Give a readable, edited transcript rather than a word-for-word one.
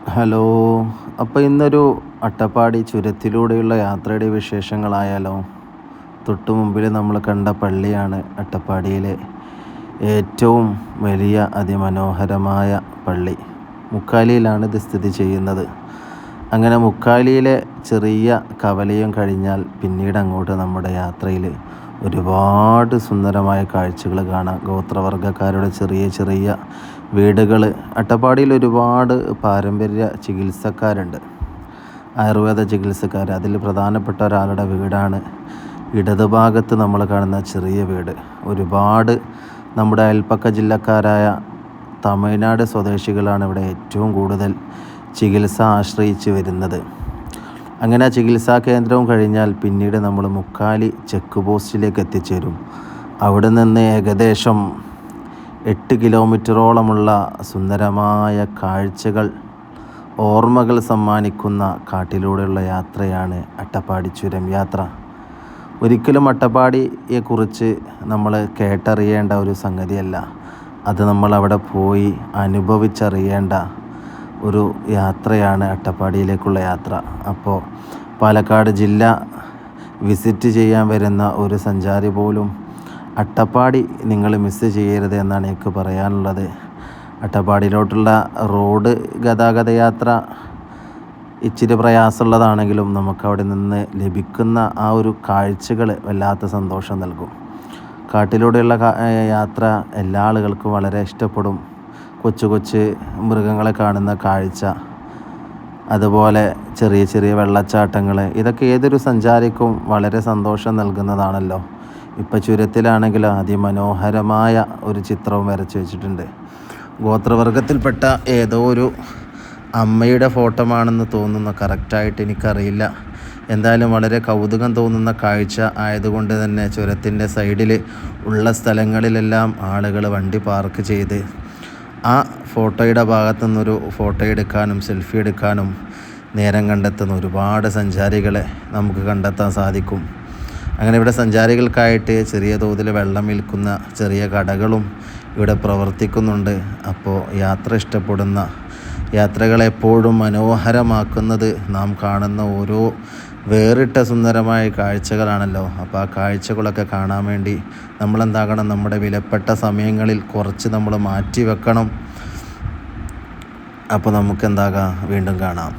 Hello. അപ്പോൾ ഇന്നൊരു അട്ടപ്പാടി ചുരത്തിലൂടെയുള്ള യാത്രയുടെ വിശേഷങ്ങളായാലോ. തൊട്ടു മുമ്പിൽ നമ്മൾ കണ്ട പള്ളിയാണ് അട്ടപ്പാടിയിലെ ഏറ്റവും വലിയ അതിമനോഹരമായ പള്ളി. മുക്കാലിയിലാണ് ഇത് സ്ഥിതി ചെയ്യുന്നത്. അങ്ങനെ മുക്കാലിയിലെ ചെറിയ കവലയും കഴിഞ്ഞാൽ പിന്നീട് അങ്ങോട്ട് നമ്മുടെ യാത്രയിൽ ഒരുപാട് സുന്ദരമായ കാഴ്ചകൾ കാണാം. ഗോത്രവർഗ്ഗക്കാരുടെ ചെറിയ ചെറിയ വീടുകൾ. അട്ടപ്പാടിയിൽ ഒരുപാട് പാരമ്പര്യ ചികിത്സക്കാരുണ്ട്, ആയുർവേദ ചികിത്സക്കാർ. അതിൽ പ്രധാനപ്പെട്ട ഒരാളുടെ വീടാണ് ഇടതുഭാഗത്ത് നമ്മൾ കാണുന്ന ചെറിയ വീട്. ഒരുപാട് നമ്മുടെ അയൽപ്പക്ക ജില്ലക്കാരായ തമിഴ്നാട് സ്വദേശികളാണ് ഇവിടെ ഏറ്റവും കൂടുതൽ ചികിത്സ ആശ്രയിച്ച് വരുന്നത്. അങ്ങനെ ചികിത്സാ കേന്ദ്രവും കഴിഞ്ഞാൽ പിന്നീട് നമ്മൾ മുക്കാലി ചെക്ക് പോസ്റ്റിലേക്ക് എത്തിച്ചേരും. അവിടെ നിന്ന് ഏകദേശം 8 കിലോമീറ്ററോളമുള്ള സുന്ദരമായ കാഴ്ചകൾ, ഓർമ്മകൾ സമ്മാനിക്കുന്ന കാട്ടിലൂടെയുള്ള യാത്രയാണ് അട്ടപ്പാടി ചുരം യാത്ര. ഒരിക്കലും അട്ടപ്പാടിയെക്കുറിച്ച് നമ്മൾ കേട്ടറിയേണ്ട ഒരു സംഗതിയല്ല, അത് നമ്മൾ അവിടെ പോയി അനുഭവിച്ചറിയേണ്ട ഒരു യാത്രയാണ് അട്ടപ്പാടിയിലേക്കുള്ള യാത്ര. അപ്പോൾ പാലക്കാട് ജില്ല വിസിറ്റ് ചെയ്യാൻ വരുന്ന ഒരു സഞ്ചാരി പോലും അട്ടപ്പാടി നിങ്ങൾ മിസ് ചെയ്യരുത് എന്നാണ് എനിക്ക് പറയാനുള്ളത്. അട്ടപ്പാടിയിലോട്ടുള്ള റോഡ് ഗതാഗത യാത്ര ഇച്ചിരി പ്രയാസമുള്ളതാണെങ്കിലും നമുക്കവിടെ നിന്ന് ലഭിക്കുന്ന ആ ഒരു കാഴ്ചകൾ വല്ലാത്ത സന്തോഷം നൽകും. കാട്ടിലൂടെയുള്ള യാത്ര എല്ലാ ആളുകൾക്കും വളരെ ഇഷ്ടപ്പെടും. കൊച്ചു കൊച്ചു മൃഗങ്ങളെ കാണുന്ന കാഴ്ച, അതുപോലെ ചെറിയ ചെറിയ വെള്ളച്ചാട്ടങ്ങൾ, ഇതൊക്കെ ഏതൊരു സഞ്ചാരിക്കും വളരെ സന്തോഷം നൽകുന്നതാണല്ലോ. ഇപ്പോൾ ചുരത്തിലാണെങ്കിൽ അതിമനോഹരമായ ഒരു ചിത്രവും വരച്ച് വെച്ചിട്ടുണ്ട്. ഗോത്രവർഗത്തിൽപ്പെട്ട ഏതോ ഒരു അമ്മയുടെ ഫോട്ടോമാണെന്ന് തോന്നുന്നു, കറക്റ്റായിട്ട് എനിക്കറിയില്ല. എന്തായാലും വളരെ കൗതുകം തോന്നുന്ന കാഴ്ച ആയതുകൊണ്ട് തന്നെ ചുരത്തിൻ്റെ സൈഡിൽ ഉള്ള സ്ഥലങ്ങളിലെല്ലാം ആളുകൾ വണ്ടി പാർക്ക് ചെയ്ത് ആ ഫോട്ടോയുടെ ഭാഗത്തു നിന്നൊരു ഫോട്ടോ എടുക്കാനും സെൽഫി എടുക്കാനും നേരം കണ്ടെത്തുന്ന ഒരുപാട് സഞ്ചാരികളെ നമുക്ക് കണ്ടെത്താൻ സാധിക്കും. അങ്ങനെ ഇവിടെ സഞ്ചാരികൾക്കായിട്ട് ചെറിയ തോതിൽ വെള്ളം വിൽക്കുന്ന ചെറിയ കടകളും ഇവിടെ പ്രവർത്തിക്കുന്നുണ്ട്. അപ്പോൾ യാത്ര ഇഷ്ടപ്പെടുന്ന, യാത്രകളെപ്പോഴും മനോഹരമാക്കുന്നത് നാം കാണുന്ന ഓരോ വേറിട്ട സുന്ദരമായ കാഴ്ചകളാണല്ലോ. അപ്പോൾ ആ കാഴ്ചകളൊക്കെ കാണാൻ വേണ്ടി നമ്മളെന്താകണം, നമ്മുടെ വിലപ്പെട്ട സമയങ്ങളിൽ കുറച്ച് നമ്മൾ മാറ്റി വെക്കണം. അപ്പോൾ നമുക്ക് വീണ്ടും കാണാം.